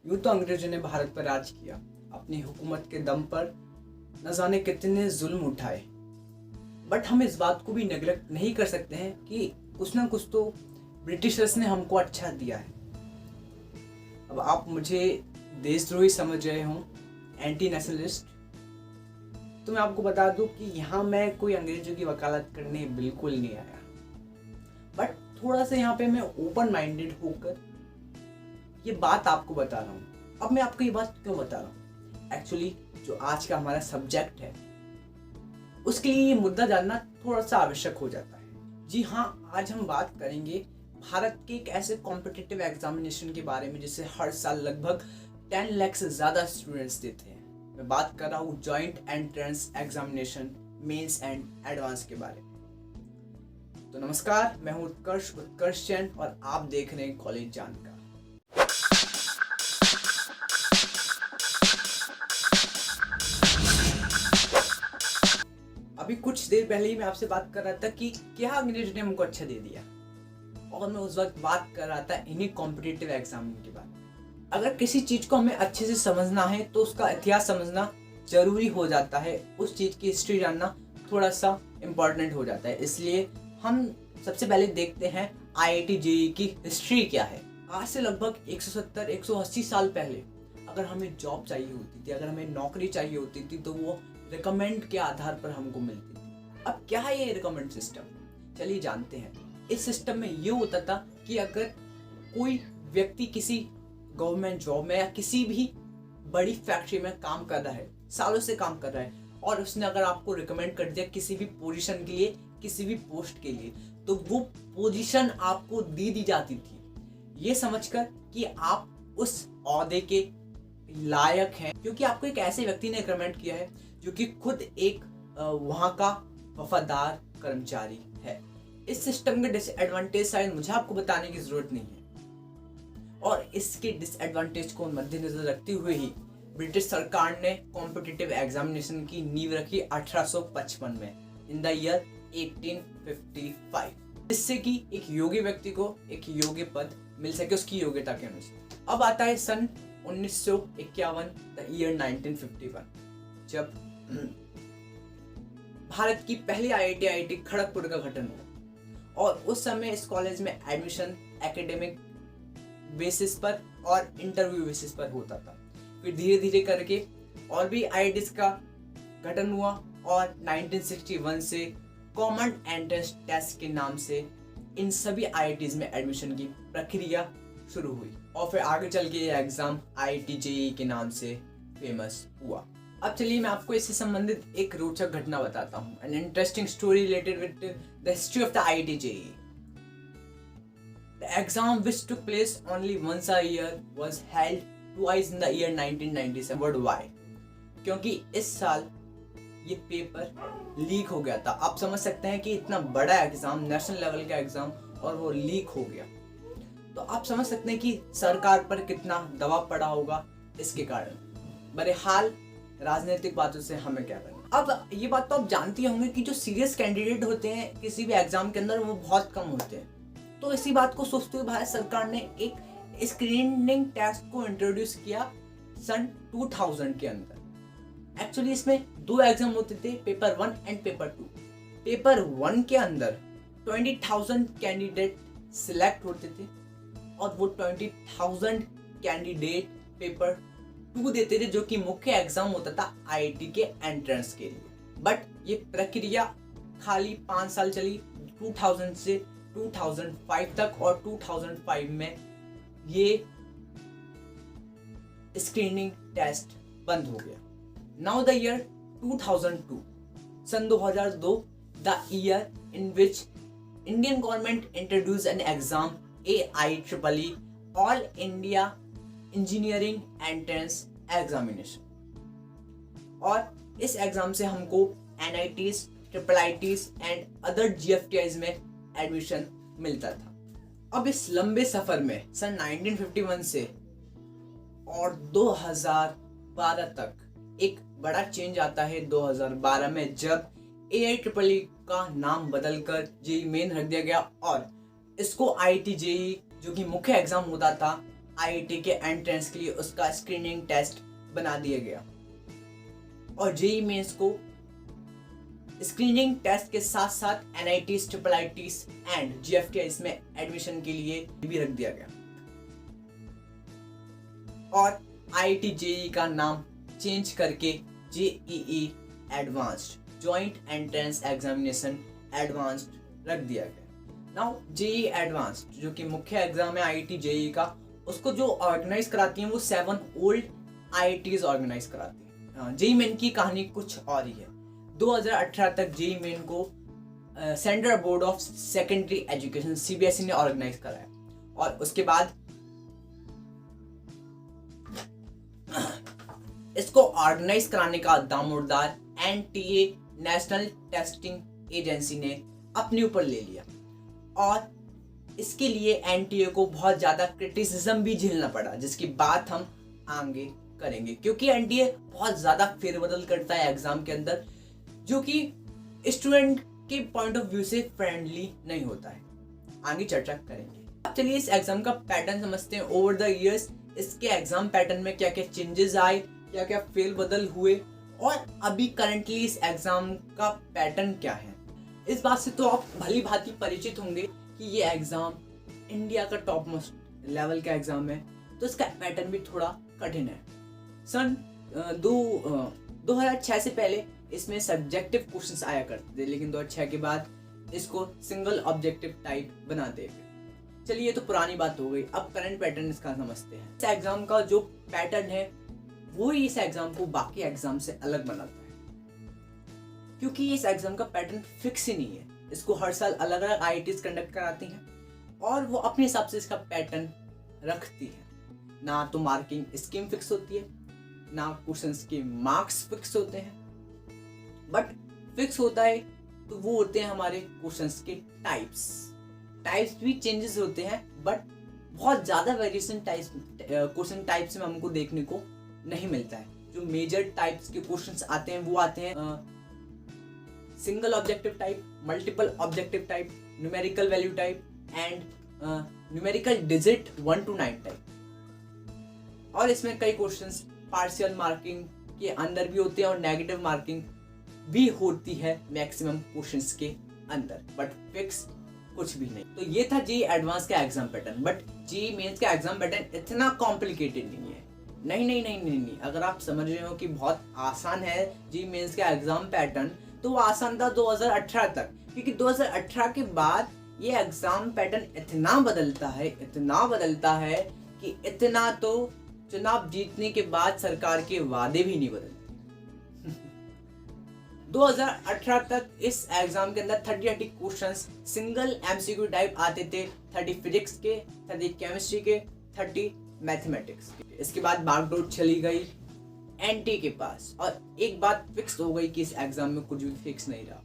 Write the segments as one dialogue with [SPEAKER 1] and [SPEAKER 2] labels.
[SPEAKER 1] यूं तो अंग्रेजों ने भारत पर राज किया, अपनी हुकूमत के दम पर न जाने कितने जुल्म उठाए, बट हम इस बात को भी नेगलेक्ट नहीं कर सकते हैं कि कुछ ना कुछ तो ब्रिटिशर्स ने हमको अच्छा दिया है। अब आप मुझे देशद्रोही समझ रहे हो, एंटी नेशनलिस्ट, तो मैं आपको बता दूं कि यहाँ मैं कोई अंग्रेजों की वकालत करने बिल्कुल नहीं आया, बट थोड़ा सा यहाँ पे मैं ओपन माइंडेड होकर ये बात आपको बता रहा हूँ। अब मैं आपको ये बात क्यों बता रहा हूँ, एक्चुअली जो आज का हमारा सब्जेक्ट है उसके लिए ये मुद्दा जानना थोड़ा सा आवश्यक हो जाता है। जी हाँ, आज हम बात करेंगे भारत के एक ऐसे कॉम्पिटिटिव एग्जामिनेशन के बारे में जिसे हर साल लगभग 10 लाख से ज़्यादा स्टूडेंट्स देते हैं। मैं बात कर रहा हूँ joint entrance examination, mains and advance के बारे में। तो नमस्कार, मैं हूँ उत्कर्ष जैन और आप देख रहे हैं कॉलेज जानकार। अभी कुछ देर पहले ही मैं आपसे बात कर रहा था कि क्या अंग्रेजों ने हमको अच्छा दे दिया, और मैं उस वक्त बात कर रहा था इन्हीं कॉम्पिटिटिव एग्जाम के बाद। अगर किसी चीज को हमें अच्छे से समझना है तो उसका इतिहास समझना जरूरी हो जाता है, उस चीज की हिस्ट्री जानना थोड़ा सा इम्पोर्टेंट हो जाता है। इसलिए हम सबसे पहले देखते हैं IIT JEE की हिस्ट्री क्या है। आज से लगभग 170-180 साल पहले अगर हमें जॉब चाहिए होती थी, अगर हमें नौकरी चाहिए होती थी, तो वो रिकमेंड के आधार पर हमको मिलती थी। अब क्या है ये रिकमेंड सिस्टम, चलिए जानते हैं। इस सिस्टम में ये होता था कि अगर कोई व्यक्ति किसी गवर्नमेंट जॉब में या किसी भी बड़ी फैक्ट्री में काम कर रहा है, सालों से काम कर रहा है, और उसने अगर आपको रिकमेंड कर दिया किसी भी पोजीशन के लिए, किसी भी पोस्ट के लिए, तो वो पोजीशन आपको दे दी जाती थी ये समझकर कि आप उस ओहदे के लायक हैं, क्योंकि आपको एक ऐसे व्यक्ति ने रिकमेंड किया है जो कि खुद एक वहां का वफादार कर्मचारी है। इस सिस्टम के डिसएडवांटेज शायद मुझे आपको बताने की जरूरत नहीं है, और इसके डिसएडवांटेज को मद्देनजर रखते हुए ही ब्रिटिश सरकार ने कॉम्पिटिटिव एग्जामिनेशन की नींव रखी 1855 में, इन द ईयर 1855, जिससे कि एक योग्य व्यक्ति को एक योग्य पद मिल सके उसकी योग्यता के अनुसार। अब आता है सन 1951, द ईयर 1951, जब भारत की पहली IIT खड़गपुर का गठन हुआ, और उस समय इस कॉलेज में एडमिशन एकेडमिक बेसिस पर और इंटरव्यू बेसिस पर होता था। फिर धीरे धीरे करके और भी IITs का गठन हुआ, और 1961 से कॉमन एंट्रेंस टेस्ट के नाम से इन सभी IITs में एडमिशन की प्रक्रिया शुरू हुई, और फिर आगे चल के ये एग्जाम IIT JEE के नाम से फेमस हुआ। अब चलिए मैं आपको इससे संबंधित एक रोचक घटना बताता हूँ, an interesting story related with the history of the IIT JEE। The exam which took place only once a year was held twice in the year 1997. Why? क्योंकि इस साल ये पेपर लीक हो गया था। आप समझ सकते हैं कि इतना बड़ा एग्जाम, नेशनल लेवल का एग्जाम, और वो लीक हो गया, तो आप समझ सकते हैं कि सरकार पर कितना दबाव पड़ा होगा इसके कारण। बहरहाल राजनीतिक बातों से हमें क्या करना। अब ये बात तो आप जानती होंगे कि जो सीरियस कैंडिडेट होते हैं किसी भी एग्जाम के अंदर वो बहुत कम होते हैं, तो इसी बात को सोचते हुए भारत सरकार ने एक स्क्रीनिंग टेस्ट को इंट्रोड्यूस किया सन 2000 के अंदर। एक्चुअली इसमें दो एग्जाम होते थे, पेपर 1 एंड पेपर 2। पेपर 1 के अंदर 20,000 कैंडिडेट सिलेक्ट होते थे, और वो 20,000 कैंडिडेट पेपर 2 देते थे, जो कि मुख्य एग्जाम होता था IIT के एंट्रेंस के लिए। बट ये प्रक्रिया खाली 5 साल चली, 2000 से 2005 तक, और 2005 में ये स्क्रीनिंग टेस्ट बंद हो गया। नाउ द ईयर 2002, सन 2002, the year in which Indian government introduce an exam AIEEE, all India engineering entrance examination, और इस एग्जाम से हमको NITs, IIITs and other GFTIs में एडमिशन मिलता था। अब इस लंबे सफर में सन 1951 से और 2012 तक एक बड़ा चेंज आता है 2012 में, जब AIEEE का नाम बदलकर JEE मेन रख दिया गया, और इसको IIT JEE जो कि मुख्य एग्जाम होता था आईआईटी के एंट्रेंस के लिए उसका स्क्रीनिंग टेस्ट बना दिया गया और जेईई मेंस को स्क्रीनिंग टेस्ट के साथ साथ एनआईटीज, ट्रिपल आईटीज एंड जीएफटीआईज में एडमिशन के लिए भी रख दिया गया और आईआईटी जेईई का नाम चेंज करके JEE advanced, joint entrance examination advanced रख दिया गया। नाउ जेईई एडवांस्ड जो कि मुख्य एग्जाम है आईआईटी जेईई का, उसको जो ऑर्गेनाइज कराती हैं वो 7 ओल्ड आईआईटीज ऑर्गेनाइज कराती हैं। जेईई मेन की कहानी कुछ और ही है। 2018 तक जेईई मेन को central board of secondary education CBSE ने ऑर्गेनाइज कराया और उसके बाद इसको ऑर्गेनाइज कराने का Damodar NTA national testing agency ने अपने ऊपर ले लिया और इसके लिए एनटीए को बहुत ज्यादा क्रिटिसिज्म भी झेलना पड़ा, जिसकी बात हम आगे करेंगे क्योंकि एनटीए बहुत ज्यादा फेरबदल करता है एग्जाम के अंदर, जो कि स्टूडेंट के पॉइंट ऑफ व्यू से फ्रेंडली नहीं होता है। आगे चर्चा करेंगे। अब चलिए इस एग्जाम का पैटर्न समझते हैं। ओवर द इयर्स इसके एग्जाम पैटर्न में क्या क्या चेंजेस आए, क्या क्या फेल बदल हुए और अभी करंटली इस एग्जाम का पैटर्न क्या है। इस बात से तो आप भली भांति परिचित होंगे कि ये एग्जाम इंडिया का टॉप मोस्ट लेवल का एग्जाम है, तो इसका पैटर्न भी थोड़ा कठिन है। सन 2006 से पहले इसमें सब्जेक्टिव क्वेश्चंस आया करते थे, लेकिन 2006 के बाद इसको सिंगल ऑब्जेक्टिव टाइप बना दे। चलिए ये तो पुरानी बात हो गई। अब करंट पैटर्न इसका समझते हैं। इस एग्जाम का जो पैटर्न है वो ही इस एग्जाम को बाकी एग्जाम से अलग बनाता है, क्योंकि इस एग्जाम का पैटर्न फिक्स ही नहीं है। इसको हर साल अलग अलग आईआईटीज कंडक्ट कराती हैं और वो अपने हिसाब से इसका पैटर्न रखती है। ना तो मार्किंग स्कीम फिक्स होती है, ना क्वेश्चंस के मार्क्स फिक्स होते हैं, बट फिक्स होता है तो वो होते हैं हमारे क्वेश्चंस के टाइप्स भी चेंजेस होते हैं, बट बहुत ज्यादा वेरिएशन क्वेश्चन टाइप्स में हमको देखने को नहीं मिलता है। जो मेजर टाइप्स के क्वेश्चंस आते हैं वो आते हैं single objective type, multiple objective type, numerical value type and numerical digit 1 to 9 type. और इसमें कई क्वेश्चंस पार्शियल मार्किंग के अंदर भी होते हैं और नेगेटिव मार्किंग भी होती है मैक्सिमम क्वेश्चंस के अंदर, बट फिक्स कुछ भी नहीं। तो ये था जेईई एडवांस का exam pattern, but JEE mains का एग्जाम पैटर्न इतना कॉम्प्लिकेटेड नहीं है। नहीं, अगर आप समझ रहे हो कि बहुत आसान है जेईई मेंस का एग्जाम पैटर्न, तो वो आसान था 2018 तक, क्योंकि 2018 के बाद ये एग्जाम पैटर्न इतना बदलता है कि इतना तो चुनाव जीतने के बाद सरकार के वादे भी नहीं बदलते। 2018 तक इस एग्जाम के अंदर 30 क्वेश्चंस सिंगल एमसीक्यू टाइप आते थे, 30 फिजिक्स के, 30 केमिस्ट्री के, 30 मैथमेटिक्स के। इसके बाद बागडोर चली गई एनटी के पास और एक बात फिक्स हो गई कि इस एग्जाम में कुछ भी फिक्स नहीं रहा।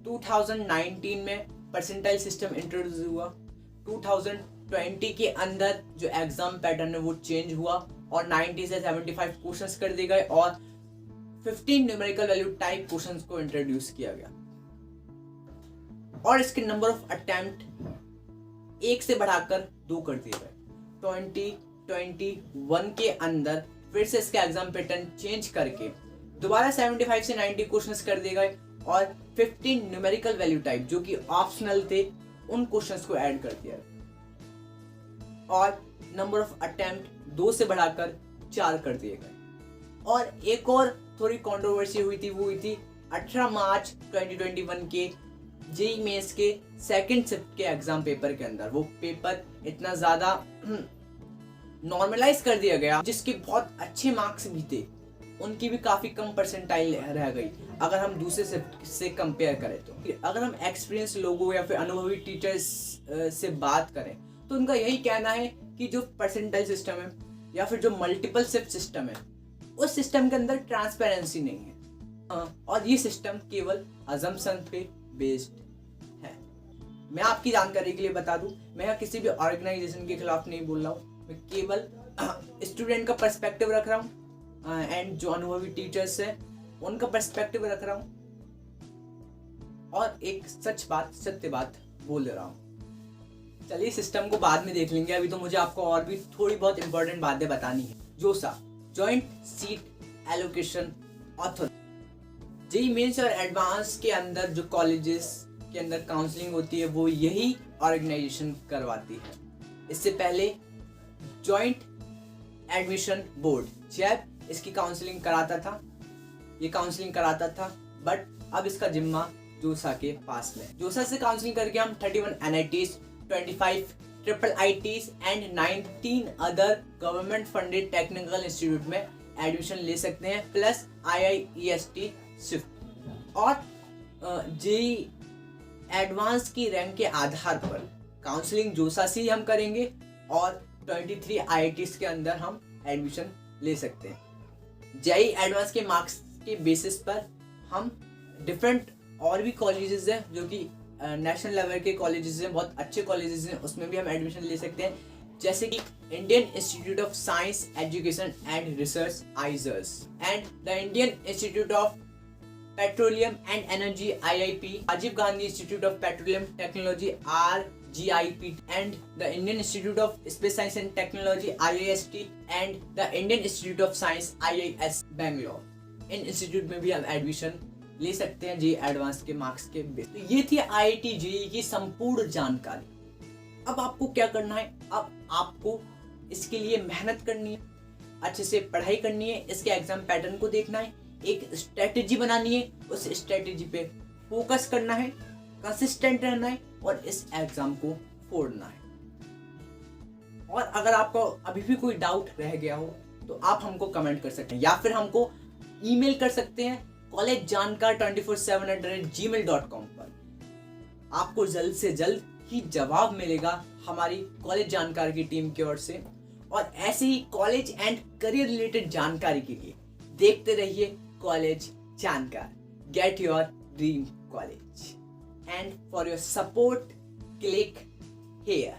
[SPEAKER 1] 2019 में परसेंटाइल सिस्टम इंट्रोड्यूस हुआ। 2020 के अंदर जो एग्जाम पैटर्न है वो चेंज हुआ और 90 से 75 क्वेश्चंस कर दिए गए और 15 न्यूमेरिकल वैल्यू टाइप क्वेश्चंस को इंट्रोड्यूस किया गया और इसके नंबर ऑफ अटेम्प्ट 1 से बढ़ाकर 2 कर दिए गए। 2021 के अंदर फिर से इसका एग्जाम पैटर्न चेंज करके दोबारा 75 से 90 क्वेश्चंस कर दिए गए और 15 न्यूमेरिकल वैल्यू टाइप जो कि ऑप्शनल थे उन क्वेश्चंस को ऐड कर दिया और नंबर ऑफ अटेम्प्ट 2 से बढ़ाकर 4 कर दिए गए। और एक और थोड़ी कंट्रोवर्सी हुई थी 18 मार्च 2021 के जेईई मेंस के सेकंड शिफ्ट के एग्जाम पेपर के अंदर। वो पेपर इतना ज्यादा नॉर्मलाइज कर दिया गया, जिसके बहुत अच्छे मार्क्स भी थे, उनकी भी काफी कम परसेंटाइल रह गई अगर हम दूसरे शिफ्ट से कंपेयर करें तो। अगर हम एक्सपीरियंस लोगों या फिर अनुभवी टीचर्स से बात करें तो उनका यही कहना है कि जो परसेंटाइल सिस्टम है या फिर जो मल्टीपल शिफ्ट सिस्टम है उस सिस्टम के अंदर ट्रांसपेरेंसी नहीं है और ये सिस्टम केवल अजम्पशन पे बेस्ड है। मैं आपकी जानकारी के लिए बता दूं, मैं किसी भी ऑर्गेनाइजेशन के खिलाफ नहीं बोल रहा हूँ, मैं केवल स्टूडेंट का पर्सपेक्टिव रख रहा हूँ एंड जो अनुभवी टीचर्स हैं उनका पर्सपेक्टिव रख रहा हूँ और एक सत्य बात बोल रहा हूँ। चलिए सिस्टम को बाद में देख लेंगे, अभी तो मुझे आपको और भी थोड़ी बहुत इंपॉर्टेंट बातें बतानी है। JoSAA, joint seat allocation authority. JEE mains और एडवांस के अंदर जो कॉलेजेस के अंदर काउंसलिंग होती है वो यही ऑर्गेनाइजेशन करवाती है। इससे पहले जॉइंट एडमिशन बोर्ड जैब इसकी काउंसलिंग कराता था, ये काउंसलिंग कराता था, बट अब इसका जिम्मा जोसा के पास में। जोसा से काउंसलिंग करके हम 31 NITs, 25 triple IITs and 19 other government funded technical institute में एडमिशन ले सकते हैं, प्लस IIEST स्विफ्ट। और जेईई एडवांस की रैंक के आधार पर काउंसलिंग जोसा से ही हम करेंगे और 23 IITs के अंदर हम एडमिशन ले सकते हैं। जेईई एडवांस के मार्क्स के बेसिस पर हम डिफरेंट और भी कॉलेजेस हैं जो कि नेशनल लेवल के कॉलेजेस हैं, बहुत अच्छे कॉलेजेस हैं, उसमें भी हम एडमिशन ले सकते हैं, जैसे कि Indian institute of science education and research IISER and the Indian institute of petroleum and energy IIP, Rajiv Gandhi institute of petroleum technology RGIP and the Indian institute of space science and technology IIST and the Indian institute of science IIS Bangalore. इन institute में भी हम admission ले सकते हैं JEE advance के marks के base. तो ये थी IIT जेईई की संपूर्ण जानकारी। अब आपको क्या करना है, अब आपको इसके लिए मेहनत करनी है, अच्छे से पढ़ाई करनी है, इसके एग्जाम पैटर्न को देखना है, एक स्ट्रेटेजी बनानी है, उस स्ट्रेटेजी पे फोकस करना है, कंसिस्टेंट रहना है और इस एग्जाम को फोड़ना है। और अगर आपको अभी भी कोई डाउट रह गया हो तो आप हमको कमेंट कर सकते हैं या फिर हमको ईमेल कर सकते हैं collegejankar247@gmail.com पर। आपको जल्द से जल्द ही जवाब मिलेगा हमारी कॉलेज जानकार की टीम की ओर से। और ऐसे ही कॉलेज एंड करियर रिलेटेड जानकारी के लिए देखते रहिए कॉलेज जानकार। Get your dream college and for your support click here.